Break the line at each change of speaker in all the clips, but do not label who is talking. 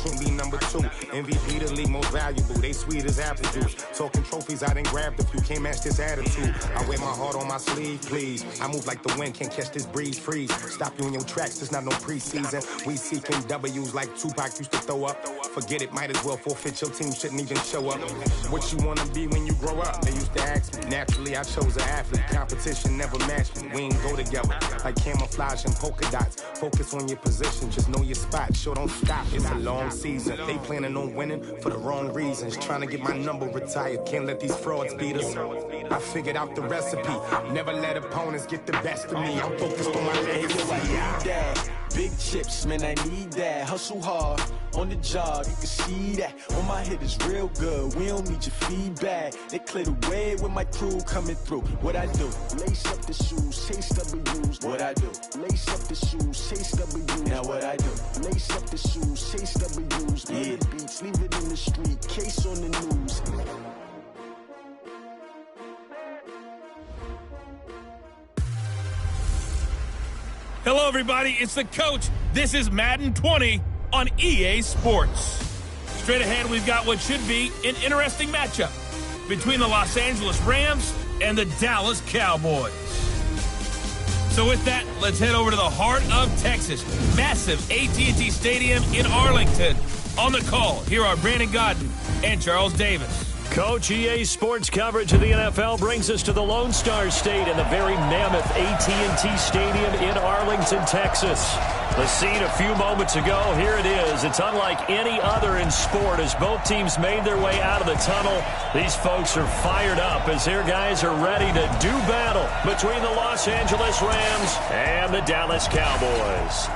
can't be number 2. MVP the league most valuable, they sweet as apple juice. Talking trophies, I done grabbed a few, can't match this attitude. I wear my heart on my sleeve, please. I move like the wind, can't catch this breeze, freeze. Stop you in your tracks, it's not no preseason. We seeking W's like Tupac used to throw up. Forget it, might as well forfeit, your team shouldn't even show up. What you wanna be when you grow up? They used to ask me. Naturally, I chose an athlete. Competition never matched me. We ain't go together like camouflage and polka dots. Focus on your position, just know your spot. Sure, don't stop, it's a long season. They planning on winning for the wrong reasons. Trying to get my number retired, can't let these frauds beat us. I figured out the recipe. Never let opponents get the best of me. I'm focused on my legacy.
Big chips, man, I need that. Hustle hard on the job, you can see that. On my head is real good, we don't need your feedback. They clear the way with my crew coming through. What I do? Lace up the shoes, chase W's. What I do? Lace up the shoes, chase W's. Now what I do? Lace up the shoes, chase W's. Yeah. Beats, leave it in the street, case on the news.
Hello, everybody. It's the coach. This is Madden 20 on EA Sports. Straight ahead, we've got what should be an interesting matchup between the Los Angeles Rams and the Dallas Cowboys. So with that, let's head over to the heart of Texas. Massive AT&T Stadium in Arlington. On the call, here are Brandon Godden and Charles Davis.
Coach, EA Sports coverage of the NFL brings us to the Lone Star State in the very mammoth AT&T Stadium in Arlington, Texas. The scene a few moments ago, here it is. It's unlike any other in sport as both teams made their way out of the tunnel. These folks are fired up as their guys are ready to do battle between the Los Angeles Rams and the Dallas Cowboys.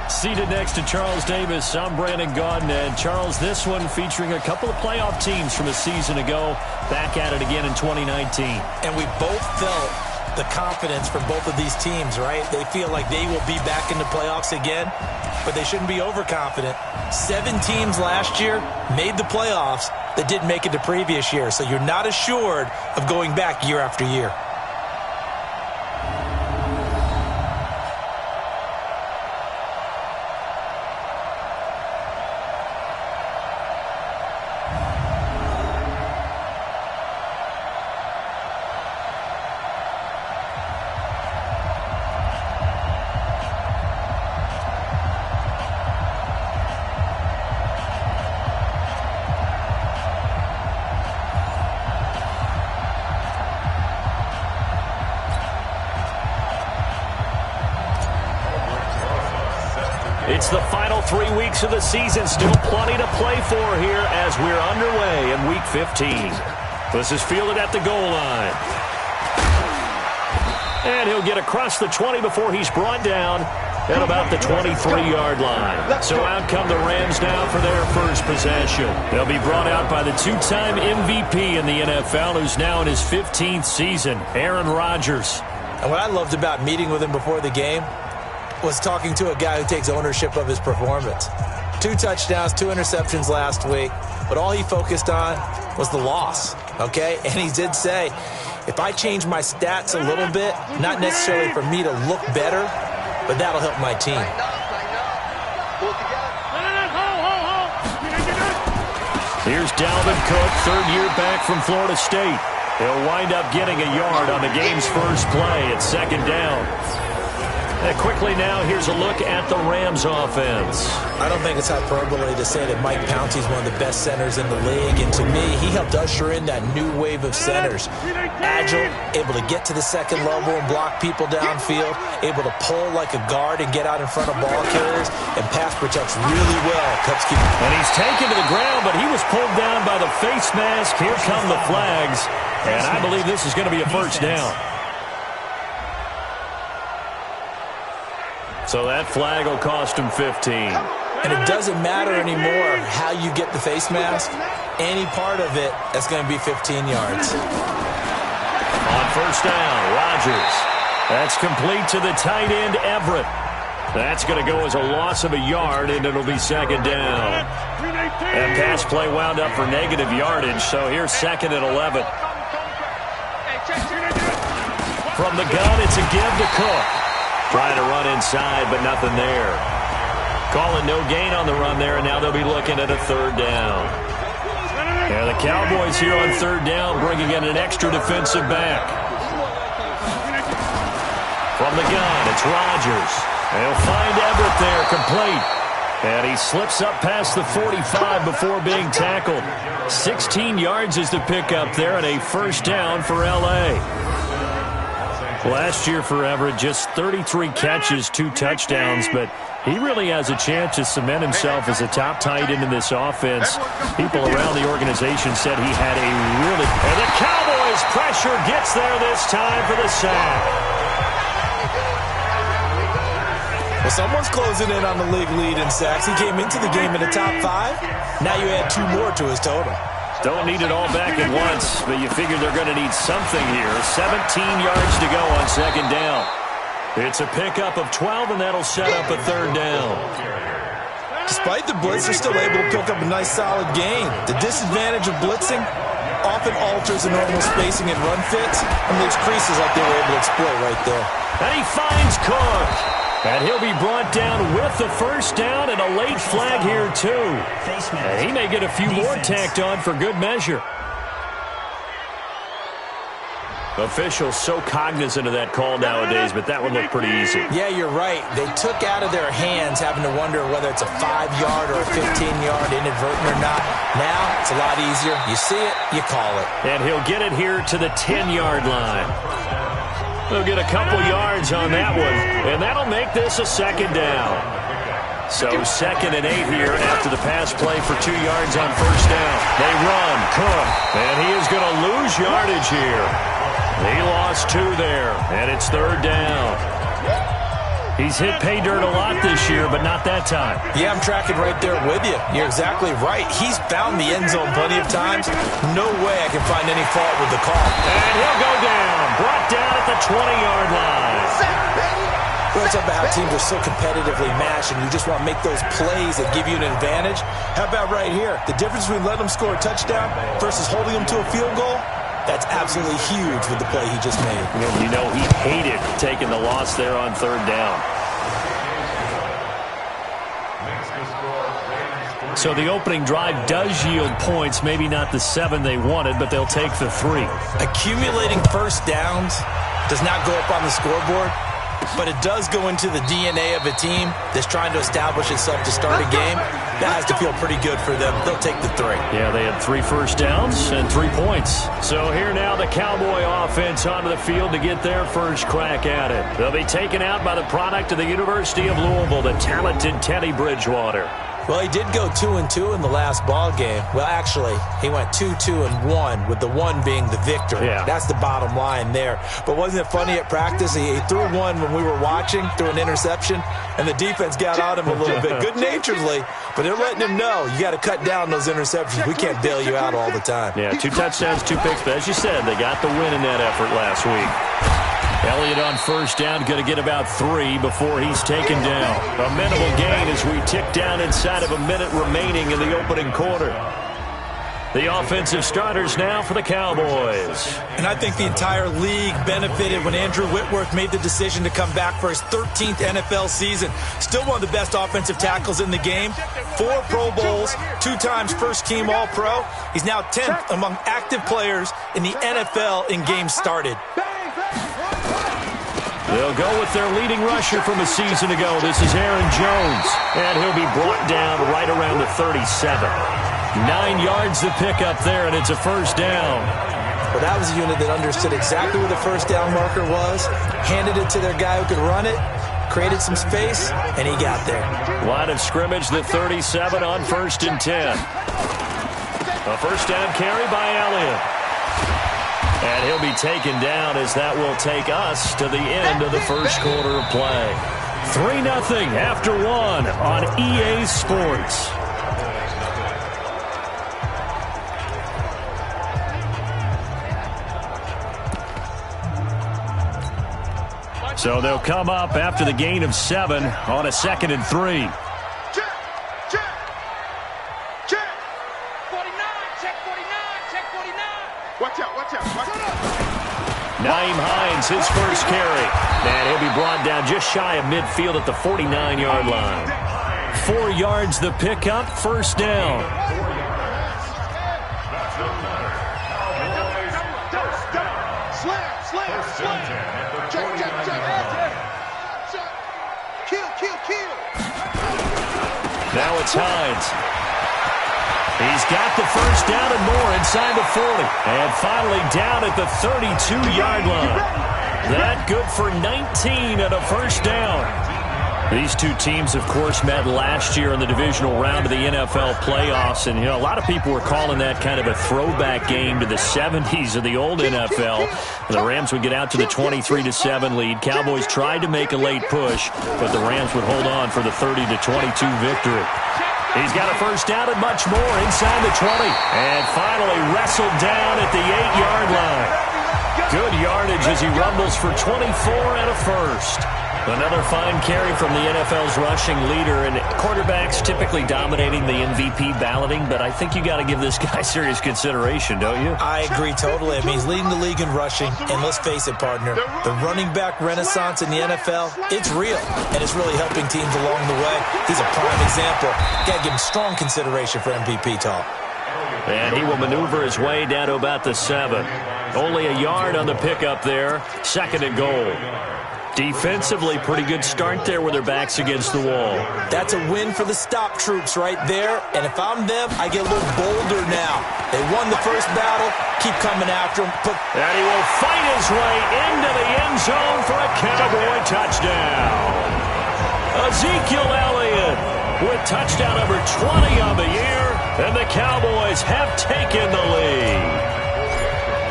Seated next to Charles Davis, I'm Brandon Gaudin. And Charles, this one featuring a couple of playoff teams from a season ago, back at it again in 2019.
And we both felt the confidence from both of these teams, right? They feel like they will be back in the playoffs again, but they shouldn't be overconfident. 7 teams last year made the playoffs that didn't make it the previous year, so you're not assured of going back year after year.
It's the final 3 weeks of the season. Still plenty to play for here as we're underway in Week 15. This is fielded at the goal line. And he'll get across the 20 before he's brought down at about the 23-yard line. So out come the Rams now for their first possession. They'll be brought out by the 2-time MVP in the NFL, who's now in his 15th season, Aaron Rodgers.
And what I loved about meeting with him before the game was talking to a guy who takes ownership of his performance. 2 touchdowns, 2 interceptions last week, but all he focused on was the loss, okay? And he did say, if I change my stats a little bit, not necessarily for me to look better, but that'll help my team.
Here's Dalvin Cook, third-year back from Florida State. He'll wind up getting a yard on the game's first play at second down. And quickly now, here's a look at the Rams offense.
I don't think it's hyperbole to say that Mike Pouncey's one of the best centers in the league. And to me, he helped usher in that new wave of centers. Agile, able to get to the second level and block people downfield, able to pull like a guard and get out in front of ball carriers, and pass protects really well.
And he's taken to the ground, but he was pulled down by the face mask. Here come the flags. And I believe this is going to be a first down. So that flag will cost him 15.
And it doesn't matter anymore how you get the face mask. Any part of it, that's going to be 15 yards.
On first down, Rodgers. That's complete to the tight end, Everett. That's going to go as a loss of a yard, and it'll be second down. And pass play wound up for negative yardage, so here's second and 11. From the gun, it's a give to Cook. Trying to run inside, but nothing there. Calling no gain on the run there, and now they'll be looking at a third down. Yeah, the Cowboys here on third down bringing in an extra defensive back. From the gun, it's Rodgers. They'll find Everett there, complete. And he slips up past the 45 before being tackled. 16 yards is the pickup there, and a first down for L.A. Last year for Everett, just 33 catches, 2 touchdowns, but he really has a chance to cement himself as a top tight end in this offense. People around the organization said he had a really... And the Cowboys' pressure gets there this time for the sack.
Well, someone's closing in on the league lead in sacks. He came into the game in the top 5. Now you add 2 more to his total.
Don't need it all back at once, but you figure they're going to need something here. 17 yards to go on second down. It's a pickup of 12, and that'll set up a third down.
Despite the blitz, they're still able to pick up a nice, solid gain. The disadvantage of blitzing often alters the normal spacing and run fits and leaves creases like they were able to exploit right there.
And he finds Cook. And he'll be brought down with the first down and a late flag here, too. And he may get a few more tacked on for good measure. Officials so cognizant of that call nowadays, but that would look pretty easy.
Yeah, you're right. They took out of their hands having to wonder whether it's a 5-yard or a 15-yard inadvertent or not. Now, it's a lot easier. You see it, you call it.
And he'll get it here to the 10-yard line. They'll get a couple yards on that one, and that'll make this a second down. So 2nd and 8 here after the pass play for 2 yards on first down. They run, Cook, and he is going to lose yardage here. He lost 2 there, and it's third down. He's hit pay dirt a lot this year, but not that time.
Yeah, I'm tracking right there with you. You're exactly right. He's found the end zone plenty of times. No way I can find any fault with the call.
And he'll go down. Brought down at the 20-yard line.
Well, it's about how teams are so competitively matched, and you just want to make those plays that give you an advantage. How about right here? The difference between letting them score a touchdown versus holding them to a field goal? That's absolutely huge with the play he just made.
You know, he hated taking the loss there on third down. So the opening drive does yield points, maybe not the 7 they wanted, but they'll take the 3.
Accumulating first downs does not go up on the scoreboard, but it does go into the DNA of a team that's trying to establish itself to start a game. That has to feel pretty good for them. They'll take the 3.
Yeah, they had 3 first downs and 3 points. So here now the Cowboy offense onto the field to get their first crack at it. They'll be taken out by the product of the University of Louisville, the talented Teddy Bridgewater.
Well, he did go 2-2 in the last ball game. Well, actually, he went 2-2-1, with the 1 being the victory.
Yeah.
That's the bottom line there. But wasn't it funny at practice? He threw one when we were watching, threw an interception, and the defense got on him a little bit, good-naturedly. But they're letting him know, you got to cut down those interceptions. We can't bail you out all the time.
Yeah, 2 touchdowns, 2 picks. But as you said, they got the win in that effort last week. Elliott on first down, going to get about 3 before he's taken down. A minimal gain as we tick down inside of a minute remaining in the opening quarter. The offensive starters now for the Cowboys.
And I think the entire league benefited when Andrew Whitworth made the decision to come back for his 13th NFL season. Still one of the best offensive tackles in the game. 4 Pro Bowls, 2 times first-team All-Pro. He's now 10th among active players in the NFL in games started.
They'll go with their leading rusher from a season ago. This is Aaron Jones. And he'll be brought down right around the 37. 9 yards to pick up there, and it's a first down.
Well, that was a unit that understood exactly where the first down marker was, handed it to their guy who could run it, created some space, and he got there.
Line of scrimmage, the 37 on 1st and 10. A first down carry by Elliott. And he'll be taken down as that will take us to the end of the first quarter of play. 3-0 after 1 on EA Sports. So they'll come up after the gain of 7 on a 2nd and 3. Naeem Hines, his first carry. And he'll be brought down just shy of midfield at the 49-yard line. 4 yards the pickup, first down. Now it's Hines. He's got the first down and more inside the 40. And finally down at the 32-yard line. That good for 19 and a first down. These two teams, of course, met last year in the divisional round of the NFL playoffs. And, a lot of people were calling that kind of a throwback game to the 70s of the old NFL. The Rams would get out to the 23-7 lead. Cowboys tried to make a late push, but the Rams would hold on for the 30-22 victory. He's got a first down and much more inside the 20. And finally wrestled down at the 8-yard line. Good yardage as he rumbles for 24 and a first. Another fine carry from the NFL's rushing leader, and quarterbacks typically dominating the MVP balloting, but I think you got to give this guy serious consideration, don't you?
I agree totally. I mean, he's leading the league in rushing, and let's face it, partner, the running back renaissance in the NFL, it's real, and it's really helping teams along the way. He's a prime example. Got to give him strong consideration for MVP talk.
And he will maneuver his way down to about the 7. Only a yard on the pickup there. Second and goal. Defensively, pretty good start there with their backs against the wall.
That's a win for the stop troops right there. And if I'm them, I get a little bolder now. They won the first battle. Keep coming after him.
And he will fight his way into the end zone for a Cowboy touchdown. Ezekiel Elliott with touchdown number 20 on the year. And the Cowboys have taken the lead.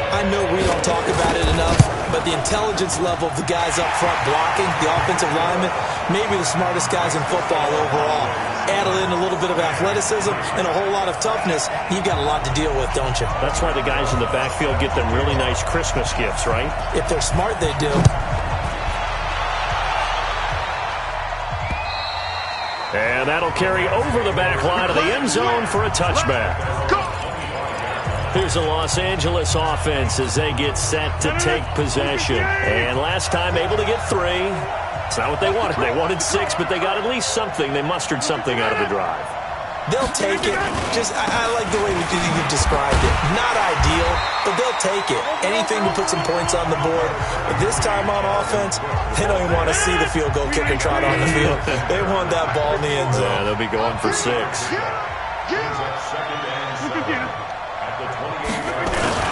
I know we don't talk about it enough, but the intelligence level of the guys up front blocking, the offensive linemen, maybe the smartest guys in football overall. Add in a little bit of athleticism and a whole lot of toughness, you've got a lot to deal with, don't you?
That's why the guys in the backfield get them really nice Christmas gifts, right?
If they're smart, they do.
And that'll carry over the back line of the end zone for a touchback. Here's the Los Angeles offense as they get set to take possession. And last time able to get 3. It's not what they wanted. They wanted 6, but they got at least something. They mustered something out of the drive.
They'll take it. I like the way you've described it. Not ideal, but they'll take it. Anything to put some points on the board. But this time on offense, they don't even want to see the field goal kicker trot on the field. They want that ball in the end zone.
Yeah, they'll be going for 6.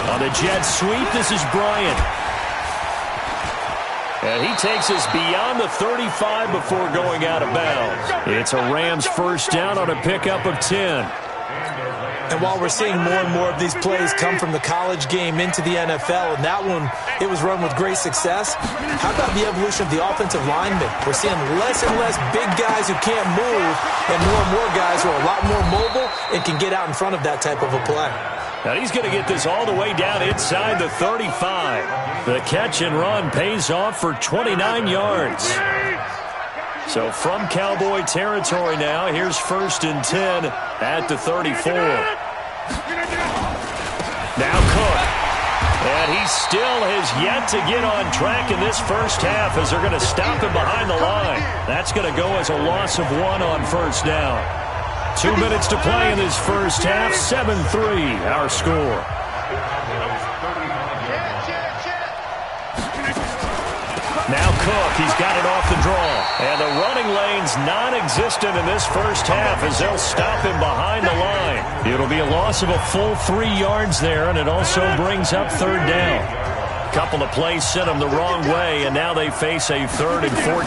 On the jet sweep, this is Bryant. And he takes us beyond the 35 before going out of bounds. It's a Rams first down on a pickup of 10.
And while we're seeing more and more of these plays come from the college game into the NFL, and that one, it was run with great success, how about the evolution of the offensive linemen? We're seeing less and less big guys who can't move and more guys who are a lot more mobile and can get out in front of that type of a play.
Now he's going to get this all the way down inside the 35. The catch and run pays off for 29 yards. So from Cowboy territory now, here's first and 10 at the 34. Now Cook. And he still has yet to get on track in this first half as they're going to stop him behind the line. That's going to go as a loss of 1 on first down. 2 minutes to play in this first half. 7-3 our score. Now Cook, he's got it off the draw. And the running lane's non-existent in this first half as they'll stop him behind the line. It'll be a loss of a full 3 yards there, and it also brings up third down. A couple of plays sent them the wrong way, and now they face a 3rd and 14.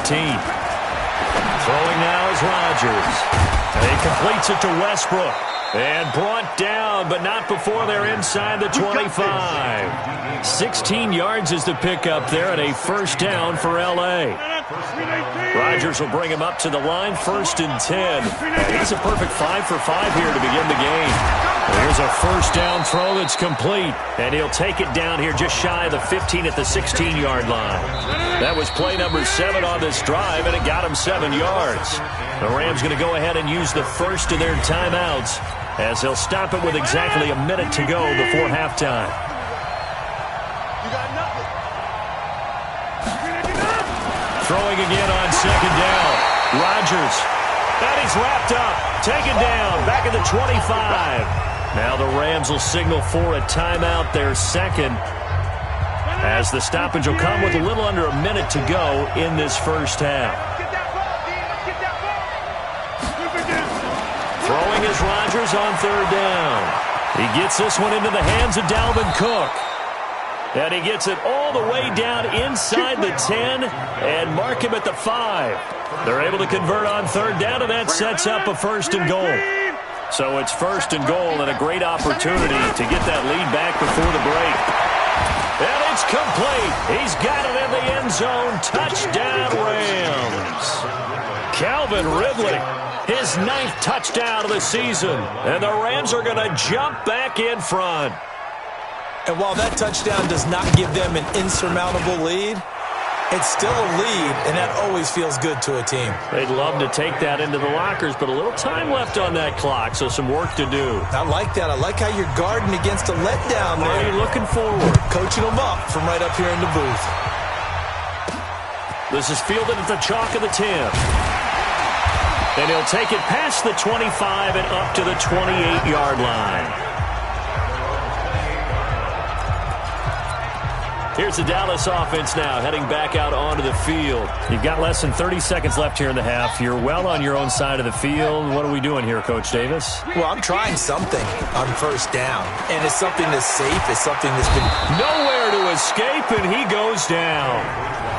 Throwing now is Rodgers. And he completes it to Westbrook. And brought down, but not before they're inside the 25. 16 yards is the pickup there, and a first down for L.A. Rodgers will bring him up to the line, 1st and 10. And he's a perfect 5 for 5 here to begin the game. Here's a first down throw that's complete, and he'll take it down here just shy of the 15 at the 16-yard line. That was play number 7 on this drive, and it got him 7 yards. The Rams going to go ahead and use the first of their timeouts as they'll stop it with exactly a minute to go before halftime. Throwing again on second down. Rodgers. And he's wrapped up. Taken down. Back at the 25. Now the Rams will signal for a timeout, their second, as the stoppage will come with a little under a minute to go in this first half. Throwing is Rodgers on third down. He gets this one into the hands of Dalvin Cook. And he gets it all the way down inside the 10 and mark him at the 5. They're able to convert on third down, and that sets up a first and goal. So it's first and goal and a great opportunity to get that lead back before the break. And it's complete. He's got it in the end zone. Touchdown, Rams. Calvin Ridley, his 9th touchdown of the season. And the Rams are going to jump back in front.
And while that touchdown does not give them an insurmountable lead, it's still a lead, and that always feels good to a team.
They'd love to take that into the lockers, but a little time left on that clock, so some work to do.
I like that. I like how you're guarding against a letdown there.
Are you looking forward?
Coaching them up from right up here in the booth.
This is fielded at the chalk of the 10. And he'll take it past the 25 and up to the 28-yard line. Here's the Dallas offense now, heading back out onto the field. You've got less than 30 seconds left here in the half. You're well on your own side of the field. What are we doing here, Coach Davis?
Well, I'm trying something on first down. And it's something that's safe. It's something that's been
nowhere to escape, and he goes down.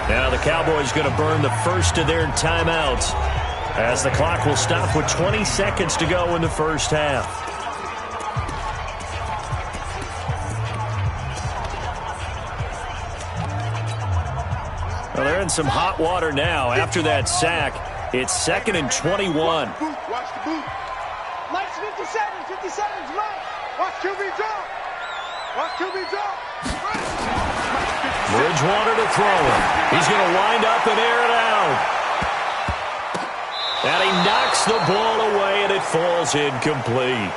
Now the Cowboys going to burn the first of their timeouts as the clock will stop with 20 seconds to go in the first half. Well, they're in some hot water now after that sack. It's 2nd and 21.
Watch the boot. Lights 57's right. Watch QB drop. Watch QB drop.
Bridgewater to throw it. He's going to wind up and air it out. And he knocks the ball away, and it falls incomplete.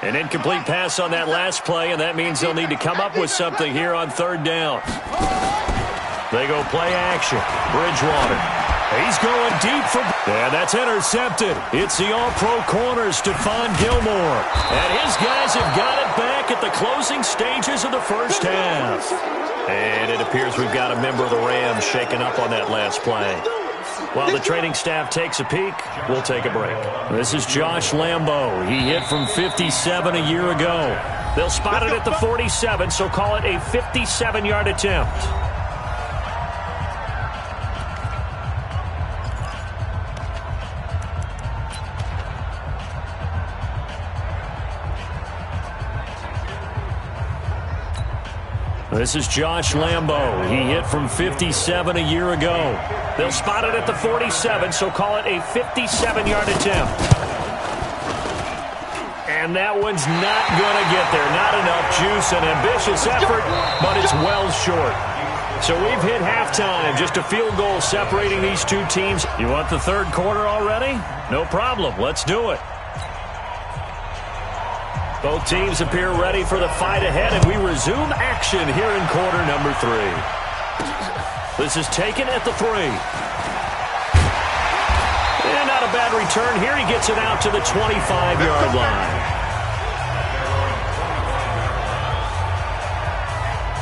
An incomplete pass on that last play, and that means they'll need to come up with something here on third down. They go play action. Bridgewater. He's going deep for... And that's intercepted. It's the all-pro corner, Stephon Gilmore. And his guys have got it back at the closing stages of the first half. And it appears we've got a member of the Rams shaken up on that last play. While the training staff takes a peek, we'll take a break. This is Josh Lambo. He hit from 57 a year ago. They'll spot it at the 47, so call it a 57-yard attempt. This is Josh Lambo. He hit from 57 a year ago. They'll spot it at the 47, so call it a 57-yard attempt. And that one's not going to get there. Not enough juice, an ambitious effort, but it's well short. So we've hit halftime. Just a field goal separating these two teams. You want the third quarter already? No problem. Let's do it. Both teams appear ready for the fight ahead, and we resume action here in quarter number 3. This is taken at the 3. And not a bad return here. He gets it out to the 25-yard line.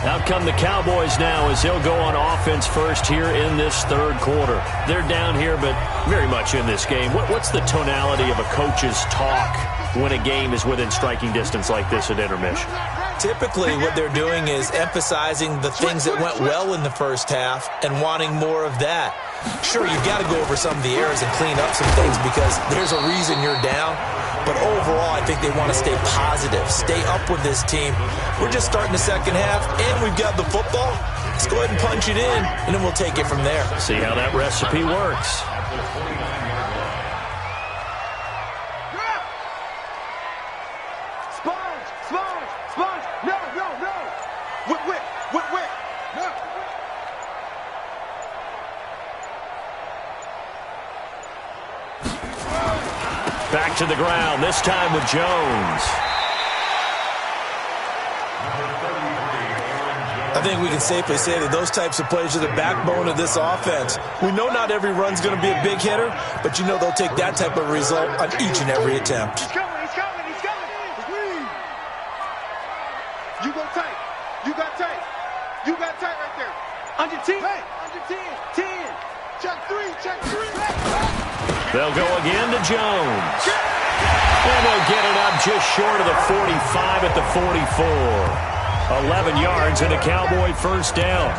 Out come the Cowboys now as they'll go on offense first here in this third quarter. They're down here, but very much in this game. What's the tonality of a coach's talk when a game is within striking distance like this at intermission?
Typically, what they're doing is emphasizing the things that went well in the first half and wanting more of that. Sure, you've got to go over some of the errors and clean up some things because there's a reason you're down. But overall, I think they want to stay positive, stay up with this team. We're just starting the second half, and we've got the football. Let's go ahead and punch it in, and then we'll take it from there.
See how that recipe works.
Sponge. No. Whip. No.
Back to the ground, this time with Jones.
I think we can safely say that those types of plays are the backbone of this offense. We know not every run's going to be a big hitter, but you know they'll take that type of result on each and every attempt.
He's coming, he's coming, he's coming. You go tight. You got tight. You got tight right there. Under 10. Hey, under 10. 10. Check 3, check 3.
They'll go again to Jones. And they'll get it up just short of the 45 at the 44. 11 yards and a Cowboy first down.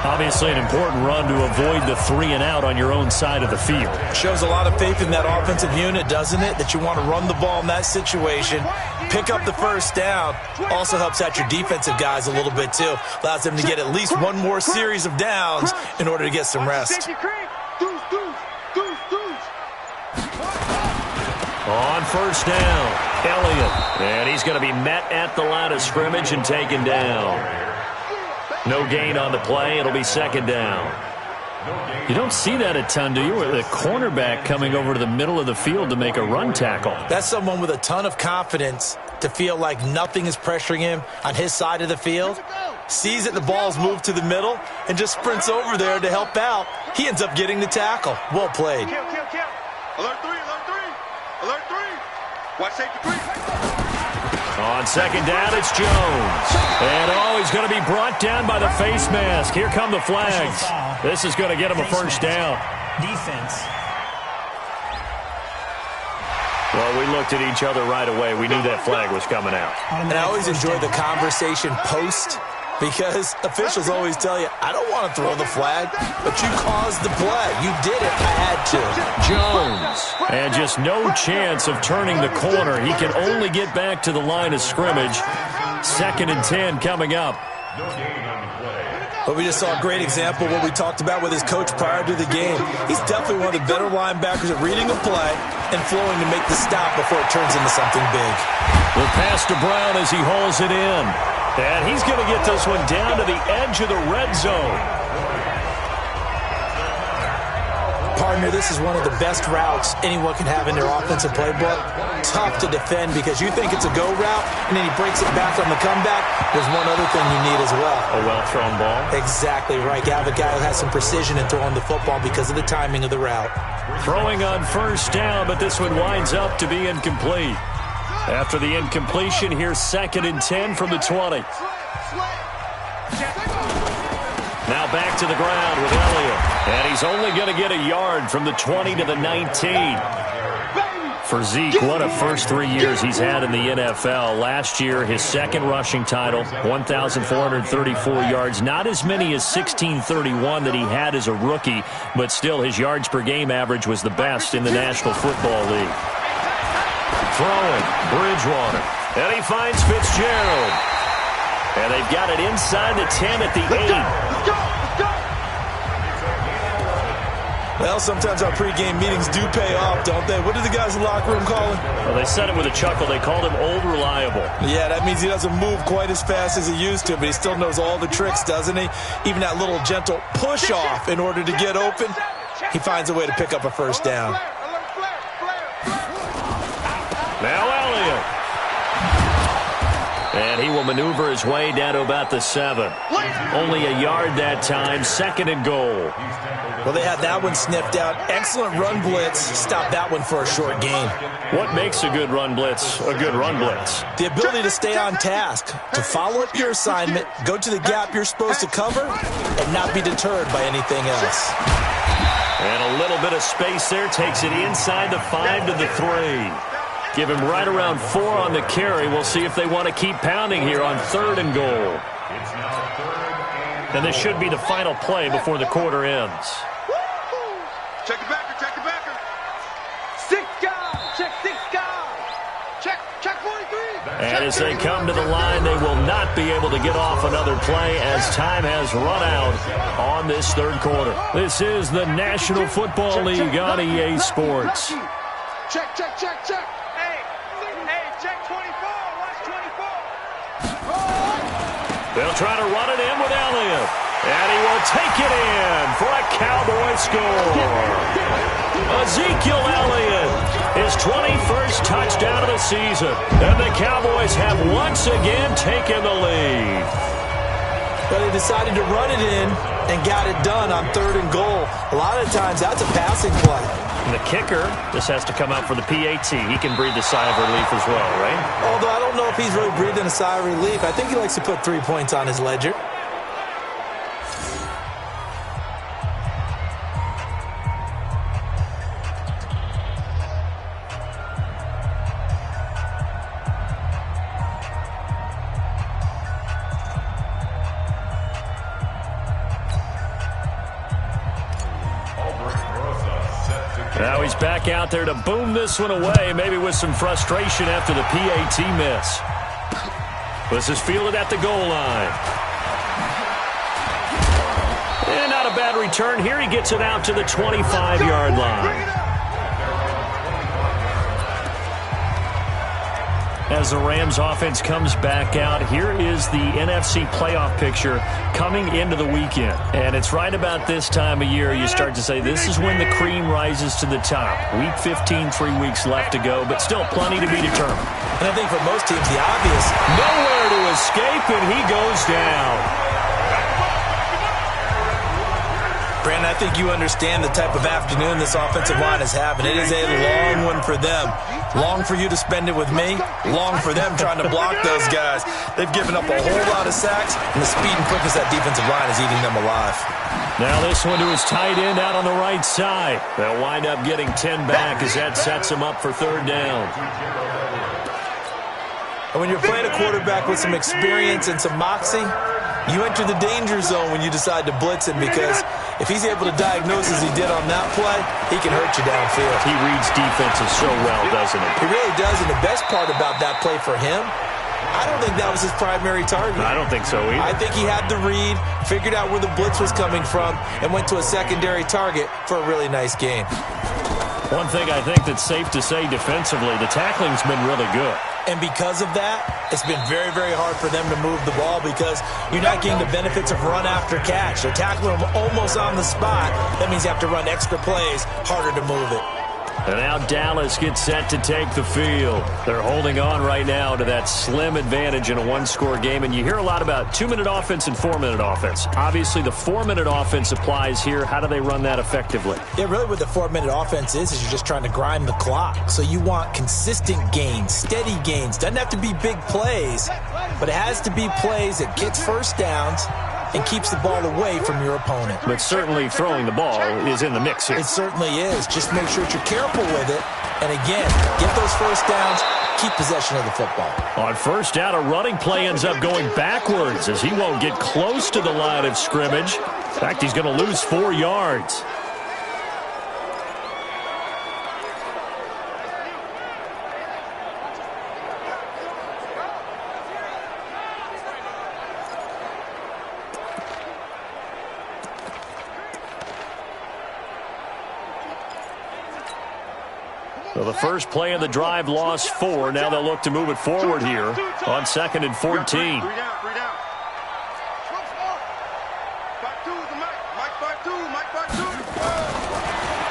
Obviously an important run to avoid the 3-and-out on your own side of the field.
Shows a lot of faith in that offensive unit, doesn't it? That you want to run the ball in that situation. Pick up the first down. Also helps out your defensive guys a little bit, too. Allows them to get at least one more series of downs in order to get some rest.
On first down, Elliott. And he's going to be met at the line of scrimmage and taken down. No gain on the play. It'll be second down. You don't see that a ton, do you? With a cornerback coming over to the middle of the field to make a run tackle.
That's someone with a ton of confidence to feel like nothing is pressuring him on his side of the field. Sees that the ball's moved to the middle and just sprints over there to help out. He ends up getting the tackle. Well played.
Kill. Alert 3, alert 3. Alert 3. Watch safety 3.
On second down, it's Jones. And he's going to be brought down by the face mask. Here come the flags. This is going to get him a first down.
Defense.
Well, we looked at each other right away. We knew that flag was coming out.
And I always enjoy the conversation post, because officials always tell you, I don't want to throw the flag, but you caused the play. You did it. I had to.
Jones. And just no chance of turning the corner. He can only get back to the line of scrimmage. 2nd and 10 coming up.
But we just saw a great example of what we talked about with his coach prior to the game. He's definitely one of the better linebackers at reading a play and flowing to make the stop before it turns into something big.
The pass to Brown as he hauls it in. And he's going to get this one down to the edge of the red zone.
Partner, this is one of the best routes anyone can have in their offensive playbook. Tough to defend because you think it's a go route, and then he breaks it back on the comeback. There's one other thing you need as well.
A well-thrown ball.
Exactly right. You have a guy who has some precision in throwing the football because of the timing of the route.
Throwing on first down, but this one winds up to be incomplete. After the incompletion, here's 2nd and 10 from the 20. Now back to the ground with Elliott. And he's only going to get a yard from the 20 to the 19. For Zeke, what a first 3 years he's had in the NFL. Last year, his 2nd rushing title, 1,434 yards. Not as many as 1,631 that he had as a rookie, but still his yards per game average was the best in the National Football League. Throwing, Bridgewater. And he finds Fitzgerald. And they've got it inside the 10 at the 8.
Well, sometimes our pregame meetings do pay off, don't they? What do the guys in the locker room call him?
Well, they said it with a chuckle. They called him Old Reliable.
Yeah, that means he doesn't move quite as fast as he used to, but he still knows all the tricks, doesn't he? Even that little gentle push-off in order to get open, he finds a way to pick up a first down.
Now Elliott. And he will maneuver his way down to about the 7. Only a yard that time, 2nd and goal.
Well, they had that one sniffed out. Excellent run blitz. Stop that one for a short gain.
What makes a good run blitz a good run blitz?
The ability to stay on task, to follow up your assignment, go to the gap you're supposed to cover, and not be deterred by anything else.
And a little bit of space there takes it inside the 5 to the 3. Give him right around 4 on the carry. We'll see if they want to keep pounding here on 3rd and goal. And this should be the final play before the quarter ends.
Check the backer, check the backer. 6 guys, check 6 guys. Check 43.
And as they come to the line, they will not be able to get off another play as time has run out on this 3rd quarter. This is the National Football League on EA Sports.
Check. Hey, check 24. Watch 24.
They'll try to run it in with Elliott. And he will take it in for a Cowboy score. Ezekiel Elliott, his 21st touchdown of the season. And the Cowboys have once again taken the lead.
But they decided to run it in and got it done on 3rd and goal. A lot of times, that's a passing play.
And the kicker just has to come out for the PAT. He can breathe a sigh of relief as well, right?
Although I don't know if he's really breathing a sigh of relief. I think he likes to put 3 points on his ledger.
Now he's back out there to boom this one away, maybe with some frustration after the PAT miss. This is fielded at the goal line. And not a bad return here. He gets it out to the 25-yard line. As the Rams offense comes back out, here is the NFC playoff picture coming into the weekend. And it's right about this time of year you start to say this is when the cream rises to the top. Week 15, 3 weeks left to go, but still plenty to be determined.
And I think for most teams, the obvious.
Nowhere to escape, and he goes down.
Brandon, I think you understand the type of afternoon this offensive line is having. It is a long one for them. Long for you to spend it with me. Long for them trying to block those guys. They've given up a whole lot of sacks, and the speed and quickness of that defensive line is eating them alive.
Now this one to his tight end out on the right side. They'll wind up getting 10 back as that sets them up for 3rd down.
And when you're playing a quarterback with some experience and some moxie, you enter the danger zone when you decide to blitz him, because if he's able to diagnose as he did on that play, he can hurt you downfield.
He reads defenses so well, doesn't he?
He really does, and the best part about that play for him, I don't think that was his primary target.
I don't think so either.
I think he had the read, figured out where the blitz was coming from, and went to a secondary target for a really nice gain.
One thing I think that's safe to say defensively, the tackling's been really good.
And because of that, it's been very, very hard for them to move the ball because you're not getting the benefits of run after catch. They're tackling them almost on the spot. That means you have to run extra plays, harder to move it.
And now Dallas gets set to take the field. They're holding on right now to that slim advantage in a one-score game. And you hear a lot about 2-minute offense and 4-minute offense. Obviously, the 4-minute offense applies here. How do they run that effectively?
Yeah, really what the 4-minute offense is you're just trying to grind the clock. So you want consistent gains, steady gains. Doesn't have to be big plays, but it has to be plays that gets first downs and keeps the ball away from your opponent.
But certainly throwing the ball is in the mix here.
It certainly is. Just make sure that you're careful with it. And again, get those first downs, keep possession of the football.
On first down, a running play ends up going backwards as he won't get close to the line of scrimmage. In fact, he's going to lose 4 yards. So the first play of the drive lost 4. Now they'll look to move it forward here on 2nd and 14.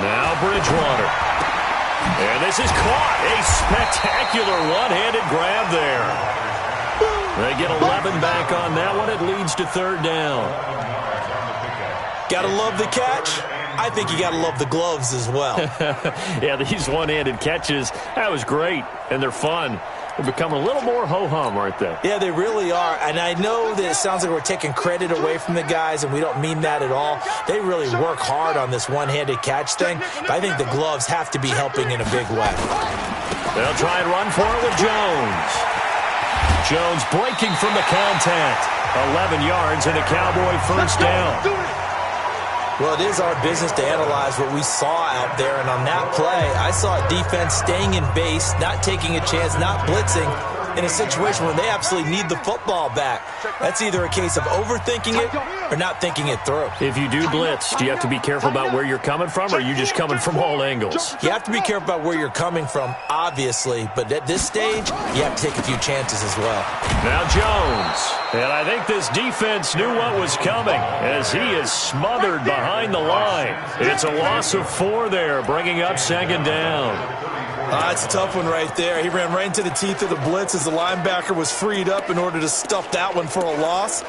Now Bridgewater. And this is caught. A spectacular one-handed grab there. They get 11 back on that one. It leads to 3rd down.
Gotta love the catch. I think you got to love the gloves as well.
Yeah, these one-handed catches, that was great, and they're fun. They're becoming a little more ho-hum, aren't they?
Yeah, they really are, and I know that it sounds like we're taking credit away from the guys, and we don't mean that at all. They really work hard on this one-handed catch thing, but I think the gloves have to be helping in a big way.
They'll try and run for it with Jones. Jones breaking from the contact. 11 yards and a Cowboy first down.
Well, it is our business to analyze what we saw out there, and on that play, I saw a defense staying in base, not taking a chance, not blitzing, in a situation where they absolutely need the football back. That's either a case of overthinking it or not thinking it through.
If you do blitz, do you have to be careful about where you're coming from, or are you just coming from all angles?
You have to be careful about where you're coming from, obviously, but at this stage, you have to take a few chances as well.
Now Jones, and I think this defense knew what was coming as he is smothered behind the line. It's a loss of 4 there, bringing up 2nd down.
It's a tough one right there. He ran right into the teeth of the blitz as the linebacker was freed up in order to stuff that one for a loss.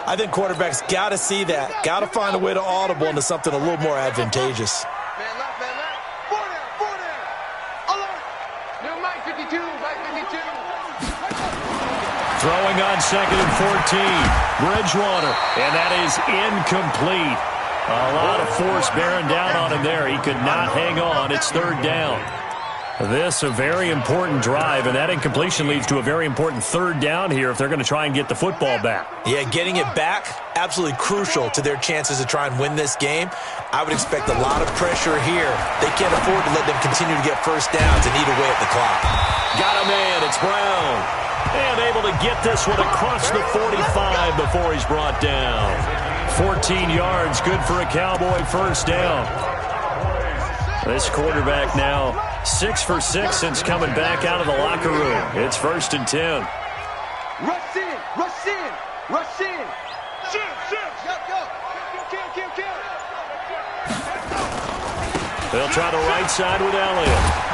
I think quarterbacks got to see that. Got to find a way to audible into something a little more advantageous.
Man left, man left. 4 down. Alert. New Mike 52, Mike 52.
Throwing on 2nd and 14. Bridgewater, and that is incomplete. A lot of force bearing down on him there. He could not hang on. It's 3rd down. This a very important drive, and that incompletion leads to a very important 3rd down here if they're going to try and get the football back.
Yeah, getting it back, absolutely crucial to their chances to try and win this game. I would expect a lot of pressure here. They can't afford to let them continue to get first downs and eat away at the clock.
Got a man. It's Brown. And able to get this one across the 45 before he's brought down. 14 yards, good for a Cowboy first down. This quarterback now 6 for 6 since coming back out of the locker room. It's 1st and 10.
Rush in, rush in, rush in. Kill.
They'll try the right side with Elliott.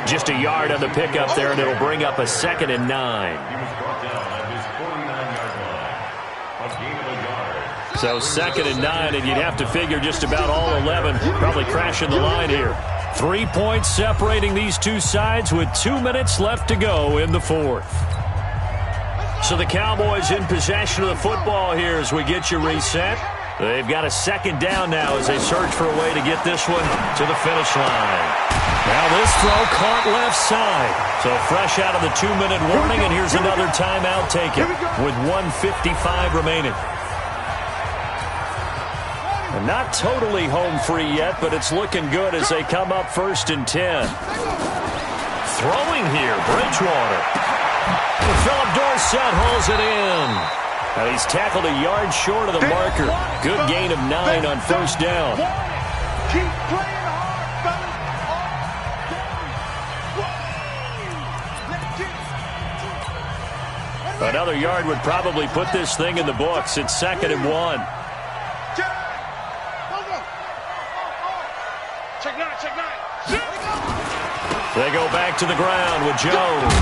Just a yard on the pickup there, and it'll bring up a 2nd and 9. So 2nd and 9, and you'd have to figure just about all 11 probably crashing the line here. 3 points separating these two sides with 2 minutes left to go in the 4th. So the Cowboys in possession of the football here as we get you reset. They've got a 2nd down now as they search for a way to get this one to the finish line. Now this throw caught left side. So fresh out of the 2-minute warning, and here's another timeout taken with 1:55 remaining. And not totally home free yet, but it's looking good as they come up 1st and 10. Throwing here, Bridgewater. And Philip Dorsett hauls it in. And he's tackled a yard short of the marker. Good gain of 9 on first down.
Keep playing hard, fellas.
Another yard would probably put this thing in the books. It's 2nd and 1. They go back to the ground with Jones.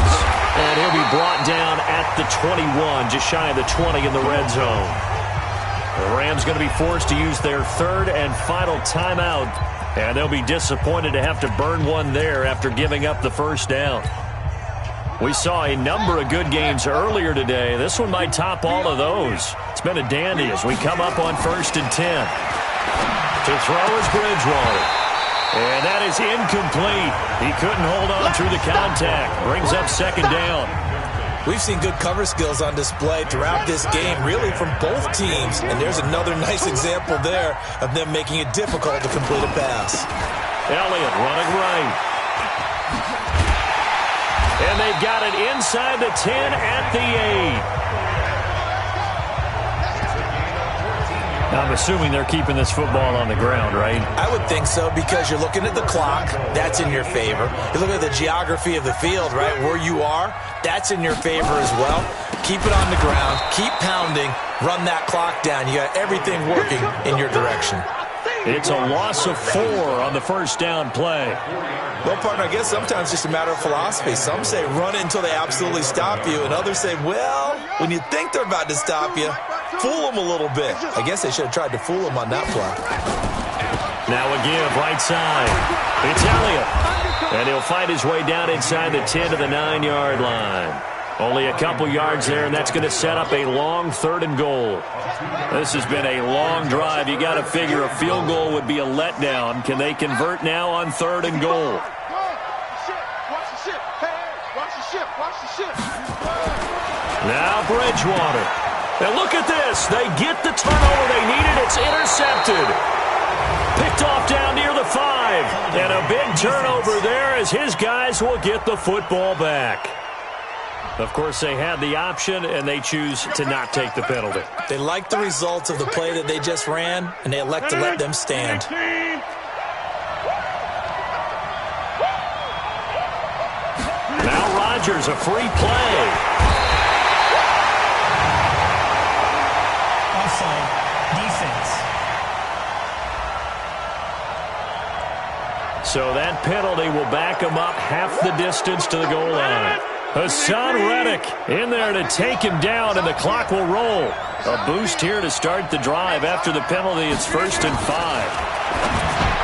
And he'll be brought down at the 21, just shy of the 20 in the red zone. The Rams going to be forced to use their 3rd and final timeout. And they'll be disappointed to have to burn one there after giving up the first down. We saw a number of good games earlier today. This one might top all of those. It's been a dandy as we come up on 1st and 10. To throw is Bridgewater. And that is incomplete. He couldn't hold on through the contact. Brings up 2nd down.
We've seen good cover skills on display throughout this game, really from both teams. And there's another nice example there of them making it difficult to complete a pass.
Elliott running right. And they've got it inside the 10 at the 8. I'm assuming they're keeping this football on the ground, right?
I would think so, because you're looking at the clock. That's in your favor. You look at the geography of the field, right? Where you are, that's in your favor as well. Keep it on the ground. Keep pounding. Run that clock down. You got everything working in your direction.
It's a loss of 4 on the first down play.
Well, partner, I guess sometimes it's just a matter of philosophy. Some say run it until they absolutely stop you, and others say, well, when you think they're about to stop you, fool them a little bit. I guess they should have tried to fool them on that play.
Now a give, right side. It's Elliott. And he'll find his way down inside the 10 to the 9-yard line. Only a couple yards there, and that's going to set up a long 3rd and goal. This has been a long drive. You got to figure a field goal would be a letdown. Can they convert now on 3rd and goal? Now Bridgewater. And look at this. They get the turnover they needed. It's intercepted. Picked off down near the 5. And a big turnover there as his guys will get the football back. Of course, they had the option, and they choose to not take the penalty.
They like the results of the play that they just ran, and they elect to let them stand.
Now Rodgers, a free play.
Offside, defense.
So that penalty will back them up half the distance to the goal line. Hassan Reddick in there to take him down, and the clock will roll. A boost here to start the drive. After the penalty, it's 1st and 5.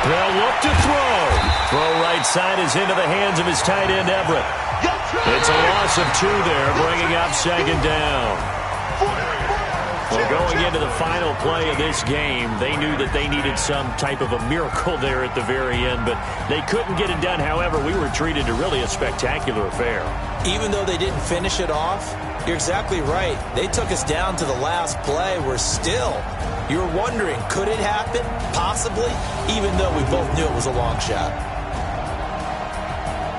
They'll look to throw. Throw right side is into the hands of his tight end, Everett. It's a loss of 2 there, bringing up 2nd down. Well, going into the final play of this game, they knew that they needed some type of a miracle there at the very end, but they couldn't get it done. However, we were treated to really a spectacular affair.
Even though they didn't finish it off, you're exactly right. They took us down to the last play. You're wondering, could it happen? Possibly, even though we both knew it was a long shot.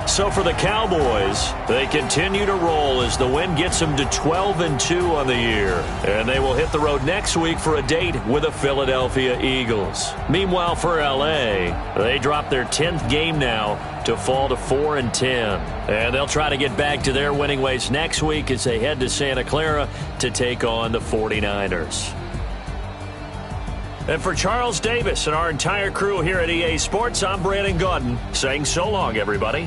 So for the Cowboys, they continue to roll as the win gets them to 12-2 on the year. And they will hit the road next week for a date with the Philadelphia Eagles. Meanwhile, for L.A., they drop their 10th game now to fall to 4-10. And they'll try to get back to their winning ways next week as they head to Santa Clara to take on the 49ers. And for Charles Davis and our entire crew here at EA Sports, I'm Brandon Gaudin saying so long, everybody.